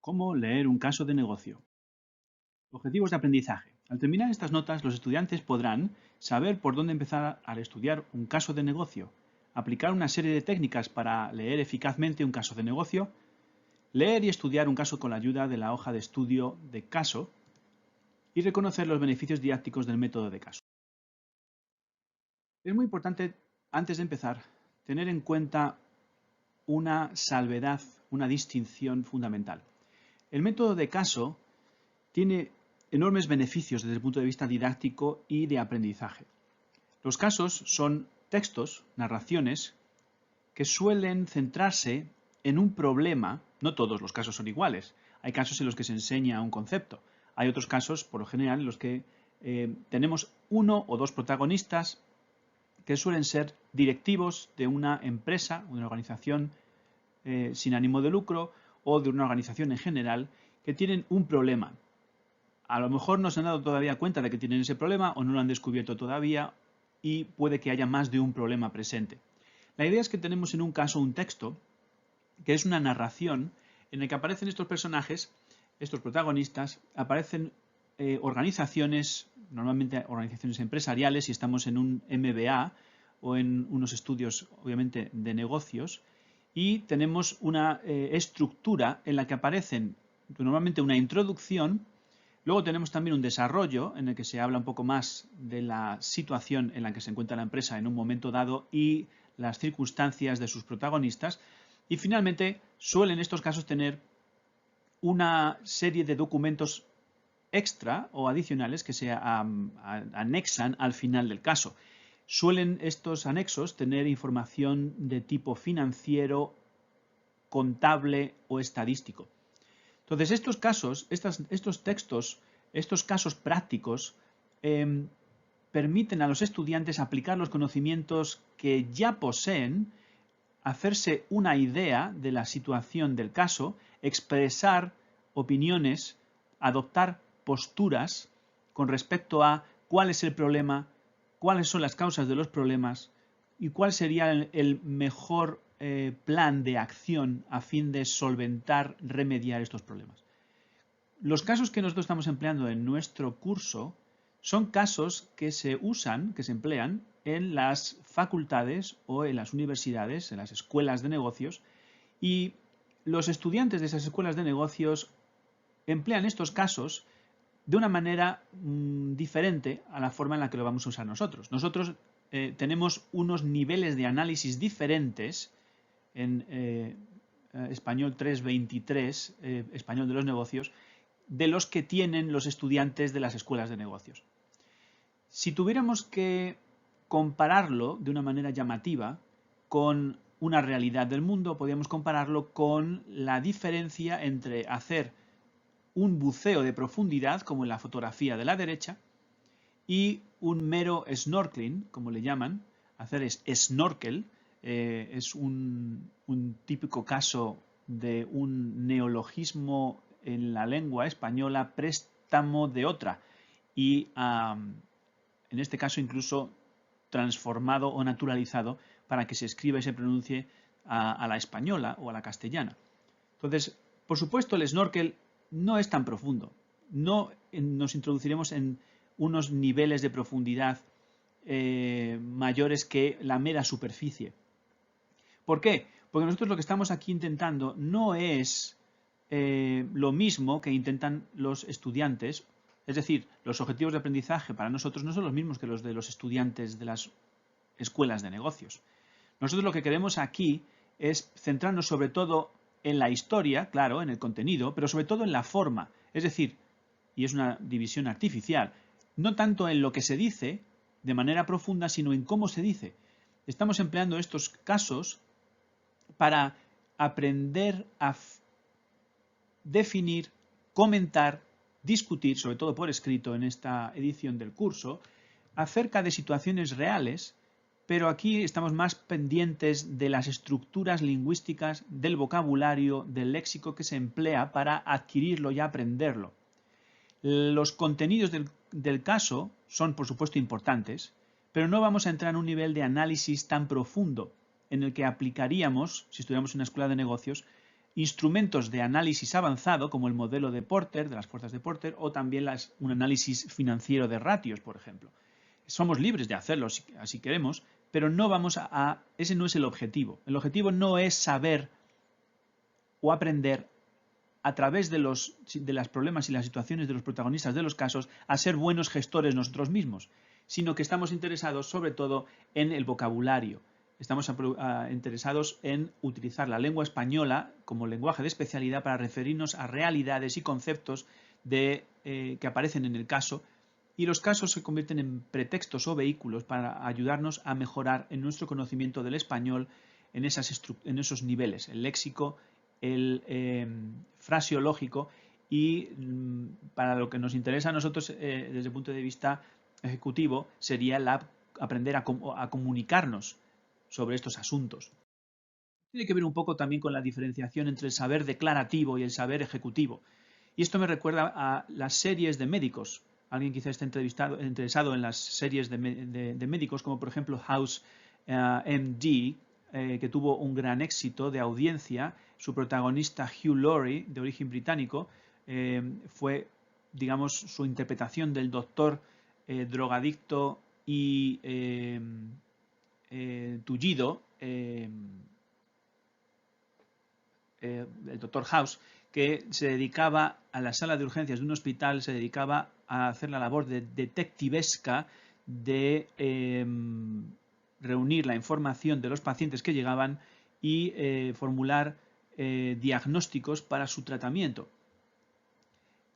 Cómo leer un caso de negocio. Objetivos de aprendizaje. Al terminar estas notas, los estudiantes podrán saber por dónde empezar al estudiar un caso de negocio, aplicar una serie de técnicas para leer eficazmente un caso de negocio, leer y estudiar un caso con la ayuda de la hoja de estudio de caso y reconocer los beneficios didácticos del método de caso. Es muy importante, antes de empezar, tener en cuenta una salvedad, una distinción fundamental. El método de caso tiene enormes beneficios desde el punto de vista didáctico y de aprendizaje. Los casos son textos, narraciones, que suelen centrarse en un problema. No todos los casos son iguales. Hay casos en los que se enseña un concepto. Hay otros casos, por lo general, en los que tenemos uno o dos protagonistas que suelen ser directivos de una empresa, de una organización sin ánimo de lucro o de una organización en general que tienen un problema. A lo mejor no se han dado todavía cuenta de que tienen ese problema o no lo han descubierto todavía y puede que haya más de un problema presente. La idea es que tenemos en un caso un texto que es una narración en el que aparecen estos personajes, estos protagonistas, aparecen organizaciones, normalmente organizaciones empresariales, si estamos en un MBA o en unos estudios, obviamente, de negocios, y tenemos una estructura en la que aparecen normalmente una introducción. Luego tenemos también un desarrollo en el que se habla un poco más de la situación en la que se encuentra la empresa en un momento dado y las circunstancias de sus protagonistas. Y finalmente suelen en estos casos tener una serie de documentos extra o adicionales que se anexan al final del caso. Suelen estos anexos tener información de tipo financiero, contable o estadístico. Entonces, estos casos, estos textos, estos casos prácticos, permiten a los estudiantes aplicar los conocimientos que ya poseen, hacerse una idea de la situación del caso, expresar opiniones, adoptar posturas con respecto a cuál es el problema, cuáles son las causas de los problemas y cuál sería el mejor plan de acción a fin de solventar, remediar estos problemas. Los casos que nosotros estamos empleando en nuestro curso son casos que se usan, que se emplean en las facultades o en las universidades, en las escuelas de negocios, y los estudiantes de esas escuelas de negocios emplean estos casos de una manera diferente a la forma en la que lo vamos a usar nosotros. Nosotros tenemos unos niveles de análisis diferentes en español 323, español de los negocios, de los que tienen los estudiantes de las escuelas de negocios. Si tuviéramos que compararlo de una manera llamativa con una realidad del mundo, podríamos compararlo con la diferencia entre hacer un buceo de profundidad, como en la fotografía de la derecha, y un mero snorkeling, como le llaman. Hacer snorkel es un típico caso de un neologismo en la lengua española, préstamo de otra, y en este caso incluso transformado o naturalizado para que se escriba y se pronuncie a la española o a la castellana. Entonces, por supuesto, el snorkel no es tan profundo. No nos introduciremos en unos niveles de profundidad mayores que la mera superficie. ¿Por qué? Porque nosotros lo que estamos aquí intentando no es lo mismo que intentan los estudiantes. Es decir, los objetivos de aprendizaje para nosotros no son los mismos que los de los estudiantes de las escuelas de negocios. Nosotros lo que queremos aquí es centrarnos sobre todo en la historia, claro, en el contenido, pero sobre todo en la forma. Es decir, y es una división artificial, no tanto en lo que se dice de manera profunda, sino en cómo se dice. Estamos empleando estos casos para aprender a definir, comentar, discutir, sobre todo por escrito en esta edición del curso, acerca de situaciones reales, pero aquí estamos más pendientes de las estructuras lingüísticas, del vocabulario, del léxico que se emplea para adquirirlo y aprenderlo. Los contenidos del caso son, por supuesto, importantes, pero no vamos a entrar en un nivel de análisis tan profundo en el que aplicaríamos, si estuviéramos en una escuela de negocios, instrumentos de análisis avanzado, como el modelo de Porter, de las fuerzas de Porter, o también un análisis financiero de ratios, por ejemplo. Somos libres de hacerlo si queremos, pero no vamos ese no es el objetivo. El objetivo no es saber o aprender a través de los problemas y las situaciones de los protagonistas de los casos a ser buenos gestores nosotros mismos, sino que estamos interesados sobre todo en el vocabulario. Estamos interesados en utilizar la lengua española como lenguaje de especialidad para referirnos a realidades y conceptos que aparecen en el caso, y los casos se convierten en pretextos o vehículos para ayudarnos a mejorar en nuestro conocimiento del español en esos niveles, el léxico, el fraseológico y para lo que nos interesa a nosotros desde el punto de vista ejecutivo sería aprender a comunicarnos sobre estos asuntos. Tiene que ver un poco también con la diferenciación entre el saber declarativo y el saber ejecutivo. Y esto me recuerda a las series de médicos. Alguien quizá esté interesado en las series de médicos, como por ejemplo House MD, que tuvo un gran éxito de audiencia. Su protagonista Hugh Laurie, de origen británico, fue, digamos, su interpretación del doctor drogadicto y tullido, el doctor House, que se dedicaba a la sala de urgencias de un hospital, se dedicaba a hacer la labor de detectivesca de reunir la información de los pacientes que llegaban y formular diagnósticos para su tratamiento.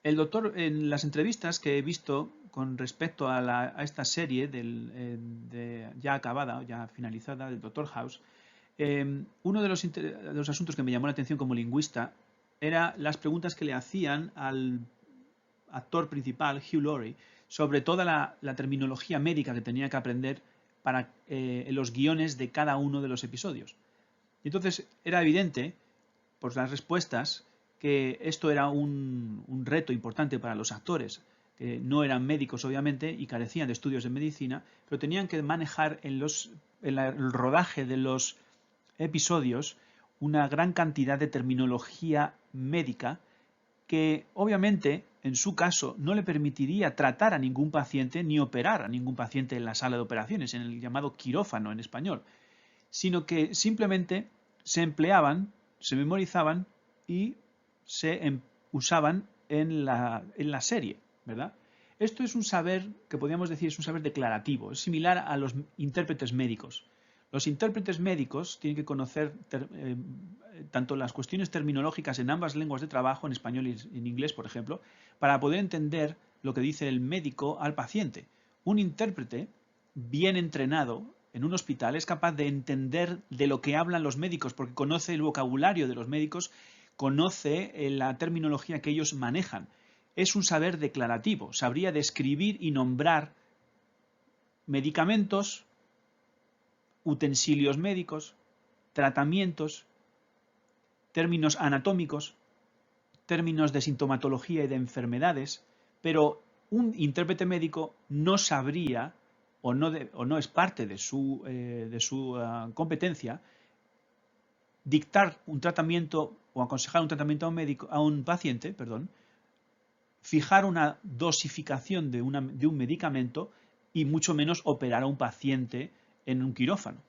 El doctor, en las entrevistas que he visto con respecto a esta serie ya acabada, ya finalizada, del doctor House, uno de los asuntos que me llamó la atención como lingüista era las preguntas que le hacían al actor principal, Hugh Laurie, sobre toda la terminología médica que tenía que aprender para los guiones de cada uno de los episodios. Y entonces era evidente, por las respuestas, que esto era un reto importante para los actores, que no eran médicos obviamente y carecían de estudios de medicina, pero tenían que manejar en el rodaje de los episodios una gran cantidad de terminología médica que obviamente en su caso no le permitiría tratar a ningún paciente ni operar a ningún paciente en la sala de operaciones, en el llamado quirófano en español, sino que simplemente se empleaban, se memorizaban y se usaban en la serie, ¿verdad? Esto es un saber que podríamos decir es un saber declarativo, es similar a los intérpretes médicos. Los intérpretes médicos tienen que conocer tanto las cuestiones terminológicas en ambas lenguas de trabajo, en español y en inglés, por ejemplo, para poder entender lo que dice el médico al paciente. Un intérprete bien entrenado en un hospital es capaz de entender de lo que hablan los médicos, porque conoce el vocabulario de los médicos, conoce la terminología que ellos manejan. Es un saber declarativo, sabría describir y nombrar medicamentos, utensilios médicos, tratamientos, términos anatómicos, términos de sintomatología y de enfermedades, pero un intérprete médico no sabría o no es parte de su competencia dictar un tratamiento o aconsejar un tratamiento a un paciente, fijar una dosificación de un medicamento y mucho menos operar a un paciente en un quirófano.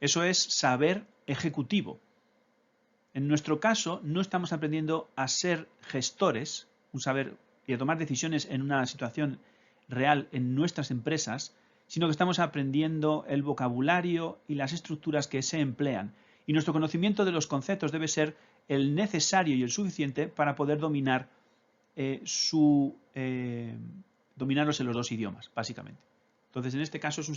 Eso es saber ejecutivo. En nuestro caso, no estamos aprendiendo a ser gestores, un saber y a tomar decisiones en una situación real en nuestras empresas, sino que estamos aprendiendo el vocabulario y las estructuras que se emplean. Y nuestro conocimiento de los conceptos debe ser el necesario y el suficiente para poder dominarlos en los dos idiomas, básicamente. Entonces, en este caso es un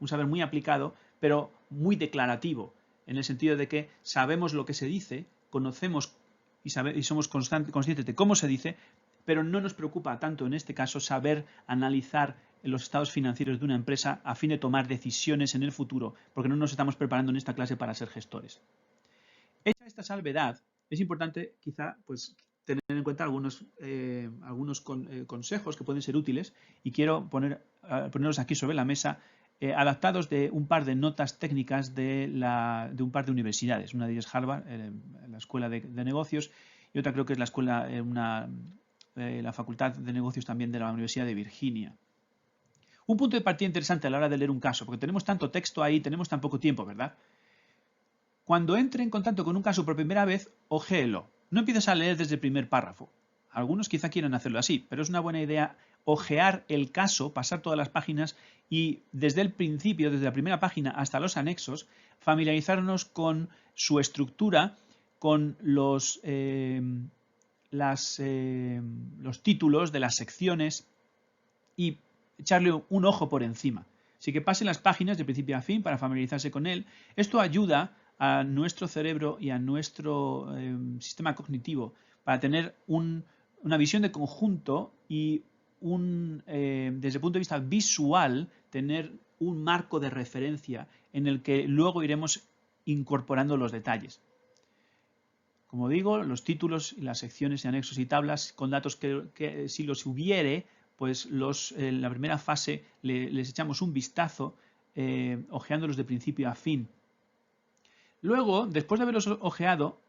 saber muy aplicado, pero muy declarativo, en el sentido de que sabemos lo que se dice, conocemos y somos conscientes de cómo se dice, pero no nos preocupa tanto en este caso saber analizar los estados financieros de una empresa a fin de tomar decisiones en el futuro, porque no nos estamos preparando en esta clase para ser gestores. Hecha esta salvedad, es importante quizá tener en cuenta algunos consejos que pueden ser útiles y quiero ponerlos aquí sobre la mesa adaptados de un par de notas técnicas de un par de universidades. Una de ellas Harvard, la Escuela de Negocios, y otra creo que es la Facultad de Negocios también de la Universidad de Virginia. Un punto de partida interesante a la hora de leer un caso, porque tenemos tanto texto ahí, tenemos tan poco tiempo, ¿verdad? Cuando entre en contacto con un caso por primera vez, ojéelo. No empieces a leer desde el primer párrafo. Algunos quizá quieran hacerlo así, pero es una buena idea ojear el caso, pasar todas las páginas y desde el principio, desde la primera página hasta los anexos, familiarizarnos con su estructura, con los títulos de las secciones y echarle un ojo por encima. Así que pasen las páginas de principio a fin para familiarizarse con él. Esto ayuda a nuestro cerebro y a nuestro sistema cognitivo para tener una visión de conjunto y desde el punto de vista visual, tener un marco de referencia en el que luego iremos incorporando los detalles. Como digo, los títulos y las secciones y anexos y tablas con datos que si los hubiere, pues en la primera fase les echamos un vistazo ojeándolos de principio a fin. Luego, después de haberlos ojeado,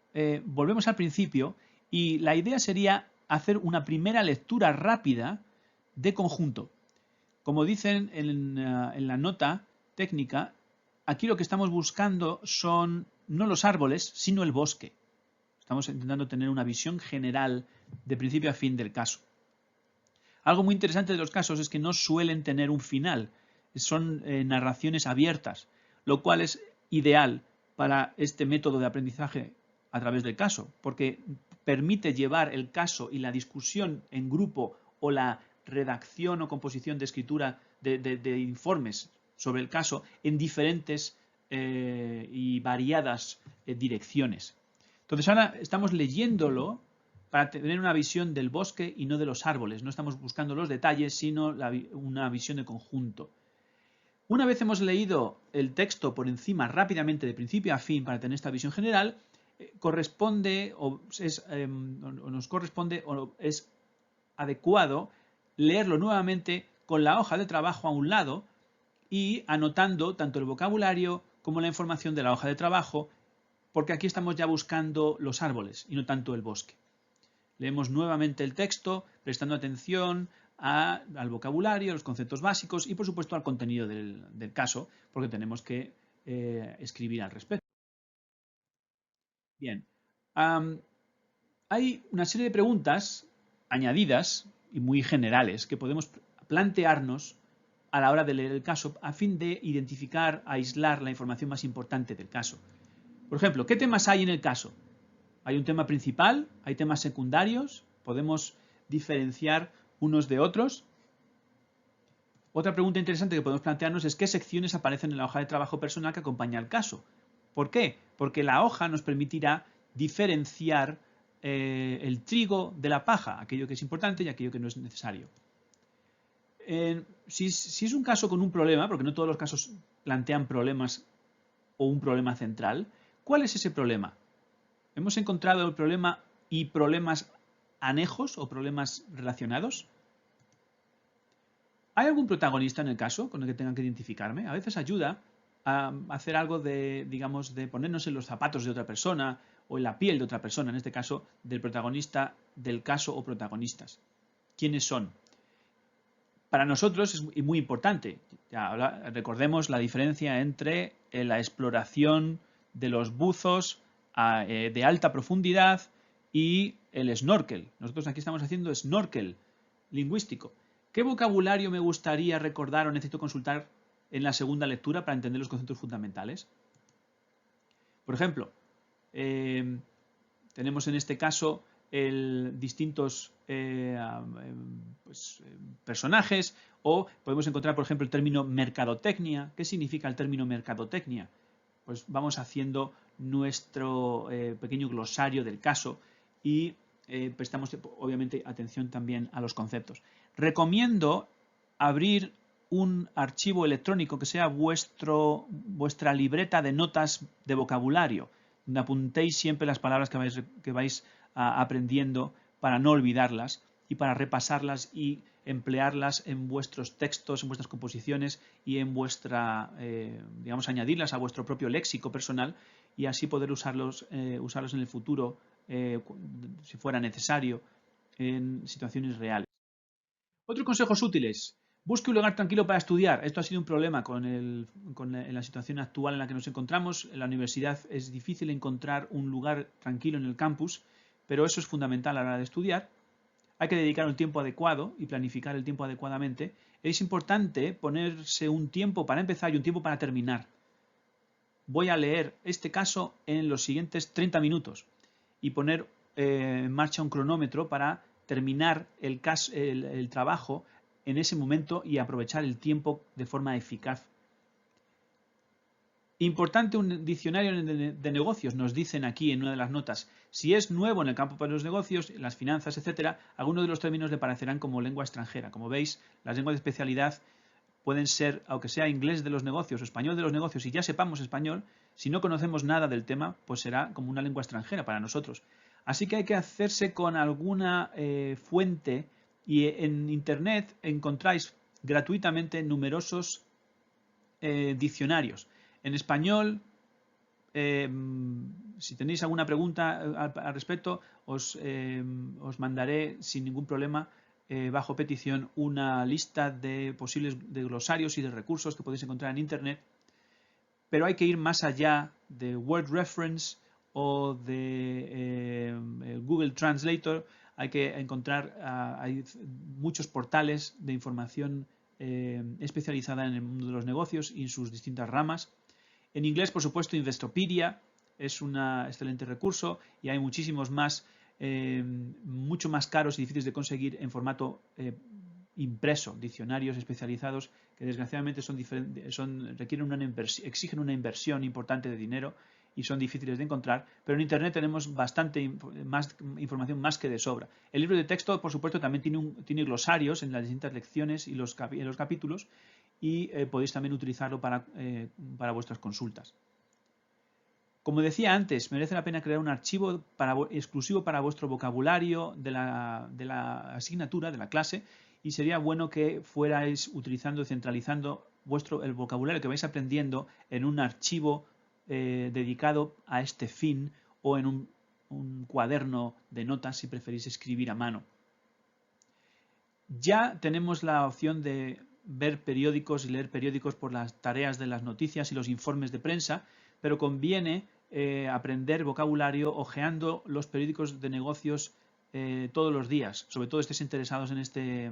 volvemos al principio y la idea sería hacer una primera lectura rápida de conjunto. Como dicen en la nota técnica, aquí lo que estamos buscando son no los árboles, sino el bosque. Estamos intentando tener una visión general de principio a fin del caso. Algo muy interesante de los casos es que no suelen tener un final, son narraciones abiertas, lo cual es ideal para este método de aprendizaje a través del caso, porque permite llevar el caso y la discusión en grupo o la redacción o composición de escritura de informes sobre el caso en diferentes y variadas direcciones. Entonces ahora estamos leyéndolo para tener una visión del bosque y no de los árboles. No estamos buscando los detalles, sino una visión de conjunto. Una vez hemos leído el texto por encima rápidamente de principio a fin para tener esta visión general, nos corresponde o es adecuado leerlo nuevamente con la hoja de trabajo a un lado y anotando tanto el vocabulario como la información de la hoja de trabajo, porque aquí estamos ya buscando los árboles y no tanto el bosque. Leemos nuevamente el texto, prestando atención al vocabulario, a los conceptos básicos y, por supuesto, al contenido del caso, porque tenemos que escribir al respecto. Bien. Hay una serie de preguntas añadidas y muy generales que podemos plantearnos a la hora de leer el caso a fin de identificar, aislar la información más importante del caso. Por ejemplo, ¿qué temas hay en el caso? ¿Hay un tema principal? ¿Hay temas secundarios? ¿Podemos diferenciar unos de otros? Otra pregunta interesante que podemos plantearnos es qué secciones aparecen en la hoja de trabajo personal que acompaña al caso. ¿Por qué? Porque la hoja nos permitirá diferenciar el trigo de la paja, aquello que es importante y aquello que no es necesario. Si es un caso con un problema, porque no todos los casos plantean problemas o un problema central, ¿cuál es ese problema? ¿Hemos encontrado el problema y problemas anejos o problemas relacionados? ¿Hay algún protagonista en el caso con el que tengan que identificarme? A veces ayuda a hacer algo digamos, de ponernos en los zapatos de otra persona o en la piel de otra persona, en este caso del protagonista del caso o protagonistas. ¿Quiénes son? Para nosotros es muy importante. Recordemos la diferencia entre la exploración de los buzos de alta profundidad y el snorkel. Nosotros aquí estamos haciendo snorkel lingüístico. ¿Qué vocabulario me gustaría recordar o necesito consultar en la segunda lectura para entender los conceptos fundamentales? Por ejemplo, tenemos en este caso distintos personajes o podemos encontrar, por ejemplo, el término mercadotecnia. ¿Qué significa el término mercadotecnia? Pues vamos haciendo nuestro pequeño glosario del caso y prestamos obviamente atención también a los conceptos. Recomiendo abrir un archivo electrónico que sea vuestra libreta de notas de vocabulario, donde apuntéis siempre las palabras que vais aprendiendo para no olvidarlas y para repasarlas y emplearlas en vuestros textos, en vuestras composiciones y en vuestra, digamos, añadirlas a vuestro propio léxico personal y así poder usarlos en el futuro, si fuera necesario, en situaciones reales. Otros consejos útiles. Busque un lugar tranquilo para estudiar. Esto ha sido un problema en la situación actual en la que nos encontramos. En la universidad es difícil encontrar un lugar tranquilo en el campus, pero eso es fundamental a la hora de estudiar. Hay que dedicar un tiempo adecuado y planificar el tiempo adecuadamente. Es importante ponerse un tiempo para empezar y un tiempo para terminar. Voy a leer este caso en los siguientes 30 minutos y poner en marcha un cronómetro para terminar el trabajo en ese momento y aprovechar el tiempo de forma eficaz. Importante un diccionario de negocios, nos dicen aquí en una de las notas. Si es nuevo en el campo de los negocios, las finanzas, etcétera, algunos de los términos le parecerán como lengua extranjera. Como veis, las lenguas de especialidad pueden ser, aunque sea inglés de los negocios o español de los negocios, y ya sepamos español, si no conocemos nada del tema, pues será como una lengua extranjera para nosotros. Así que hay que hacerse con alguna fuente y en Internet encontráis gratuitamente numerosos diccionarios. En español, si tenéis alguna pregunta al respecto, os mandaré sin ningún problema bajo petición una lista de posibles glosarios y de recursos que podéis encontrar en Internet, pero hay que ir más allá de Word Reference o de Google Translator. Hay que encontrar hay muchos portales de información especializada en el mundo de los negocios y en sus distintas ramas. En inglés, por supuesto, Investopedia es un excelente recurso y hay muchísimos más, mucho más caros y difíciles de conseguir en formato impreso, diccionarios especializados que desgraciadamente requieren exigen una inversión importante de dinero y son difíciles de encontrar, pero en Internet tenemos bastante más información más que de sobra. El libro de texto, por supuesto, también tiene glosarios en las distintas lecciones y los capítulos y podéis también utilizarlo para vuestras consultas. Como decía antes, merece la pena crear un archivo exclusivo para vuestro vocabulario de la asignatura, de la clase, y sería bueno que fuerais utilizando y centralizando el vocabulario que vais aprendiendo en un archivo dedicado a este fin o en un cuaderno de notas si preferís escribir a mano. Ya tenemos la opción de ver periódicos y leer periódicos por las tareas de las noticias y los informes de prensa, pero conviene aprender vocabulario hojeando los periódicos de negocios todos los días. Sobre todo estéis interesadas en este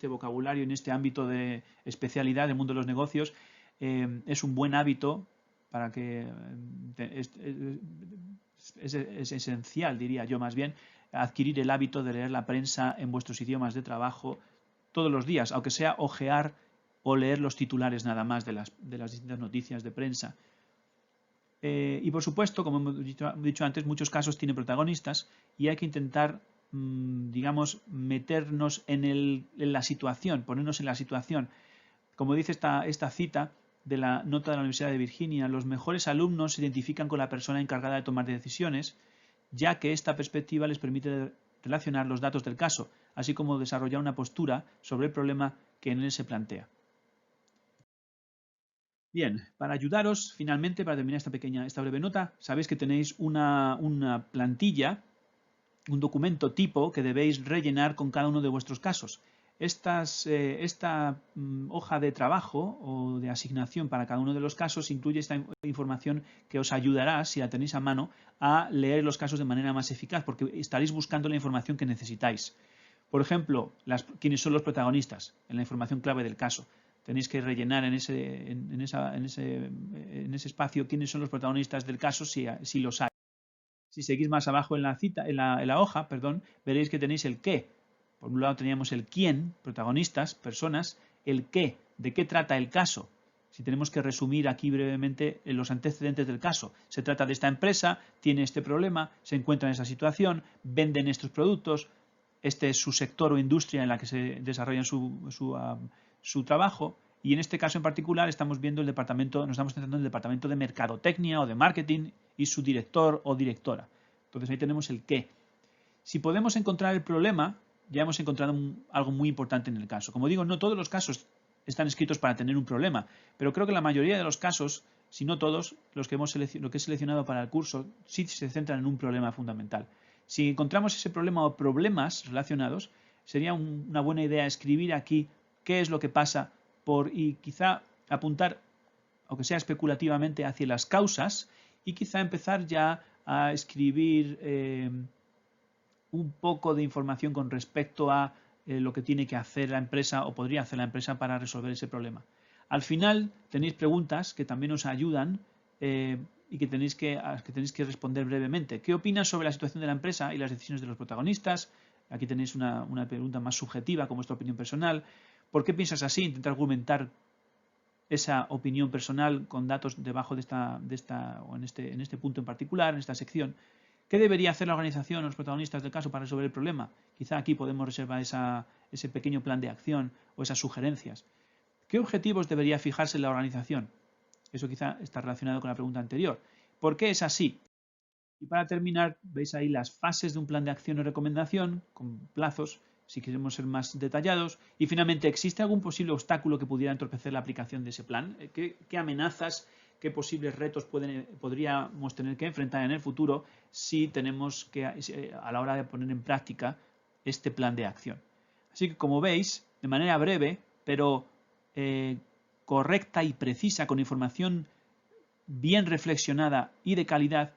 vocabulario, en este ámbito de especialidad del mundo de los negocios. Es un buen hábito para que es esencial, diría yo más bien, adquirir el hábito de leer la prensa en vuestros idiomas de trabajo todos los días, aunque sea hojear o leer los titulares nada más de las distintas noticias de prensa. Y por supuesto, como hemos dicho antes, muchos casos tienen protagonistas y hay que intentar, digamos, meternos en la situación, ponernos en la situación. Como dice esta cita de la nota de la Universidad de Virginia, los mejores alumnos se identifican con la persona encargada de tomar decisiones, ya que esta perspectiva les permite relacionar los datos del caso, así como desarrollar una postura sobre el problema que en él se plantea. Bien, para ayudaros, finalmente, para terminar esta breve nota, sabéis que tenéis una plantilla, un documento tipo que debéis rellenar con cada uno de vuestros casos. Esta hoja de trabajo o de asignación para cada uno de los casos incluye esta información que os ayudará, si la tenéis a mano, a leer los casos de manera más eficaz, porque estaréis buscando la información que necesitáis. Por ejemplo, quiénes son los protagonistas en la información clave del caso. Tenéis que rellenar en ese espacio quiénes son los protagonistas del caso si los hay. Si seguís más abajo en la hoja, veréis que tenéis el qué. Por un lado teníamos el quién, protagonistas, personas, el qué, de qué trata el caso. Si tenemos que resumir aquí brevemente los antecedentes del caso. Se trata de esta empresa, tiene este problema, se encuentra en esa situación, venden estos productos, este es su sector o industria en la que se desarrolla su trabajo, y en este caso en particular estamos viendo nos estamos centrando en el departamento de mercadotecnia o de marketing y su director o directora. Entonces ahí tenemos el qué. Si podemos encontrar el problema, ya hemos encontrado algo muy importante en el caso. Como digo, no todos los casos están escritos para tener un problema, pero creo que la mayoría de los casos, si no todos, lo que he seleccionado para el curso, sí se centran en un problema fundamental. Si encontramos ese problema o problemas relacionados, sería una buena idea escribir aquí qué es lo que pasa y quizá apuntar, aunque sea especulativamente, hacia las causas y quizá empezar ya a escribir un poco de información con respecto a lo que tiene que hacer la empresa o podría hacer la empresa para resolver ese problema. Al final tenéis preguntas que también os ayudan y que tenéis que responder brevemente. ¿Qué opinas sobre la situación de la empresa y las decisiones de los protagonistas? Aquí tenéis una pregunta más subjetiva, como vuestra opinión personal. ¿Por qué piensas así? Intentar argumentar esa opinión personal con datos debajo o en este punto en particular, en esta sección. ¿Qué debería hacer la organización o los protagonistas del caso para resolver el problema? Quizá aquí podemos reservar ese pequeño plan de acción o esas sugerencias. ¿Qué objetivos debería fijarse la organización? Eso quizá está relacionado con la pregunta anterior. ¿Por qué es así? Y para terminar, veis ahí las fases de un plan de acción o recomendación, con plazos, si queremos ser más detallados. Y finalmente, ¿existe algún posible obstáculo que pudiera entorpecer la aplicación de ese plan? ¿Qué amenazas, qué posibles retos podríamos tener que enfrentar en el futuro si tenemos que, a la hora de poner en práctica este plan de acción? Así que, como veis, de manera breve, pero correcta y precisa, con información bien reflexionada y de calidad,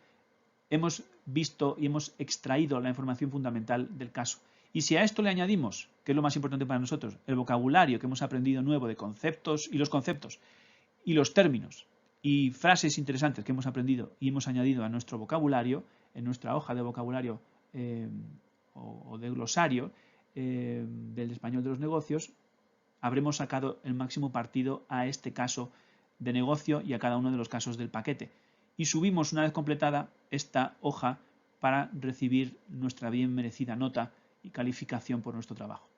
hemos visto y hemos extraído la información fundamental del caso. Y si a esto le añadimos, que es lo más importante para nosotros, el vocabulario que hemos aprendido nuevo de conceptos y los términos y frases interesantes que hemos aprendido y hemos añadido a nuestro vocabulario, en nuestra hoja de vocabulario o de glosario del español de los negocios, habremos sacado el máximo partido a este caso de negocio y a cada uno de los casos del paquete. Y subimos una vez completada esta hoja para recibir nuestra bien merecida nota y calificación por nuestro trabajo.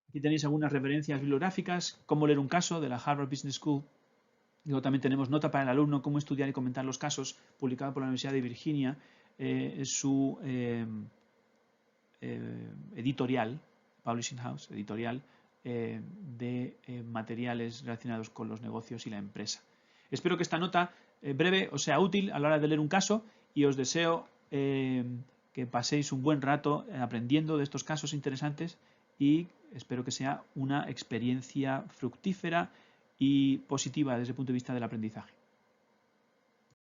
Aquí tenéis algunas referencias bibliográficas, cómo leer un caso de la Harvard Business School. Luego también tenemos nota para el alumno, cómo estudiar y comentar los casos, publicado por la Universidad de Virginia, su editorial, Publishing House, editorial de materiales relacionados con los negocios y la empresa. Espero que esta nota breve os sea útil a la hora de leer un caso y os deseo que paséis un buen rato aprendiendo de estos casos interesantes y espero que sea una experiencia fructífera y positiva desde el punto de vista del aprendizaje.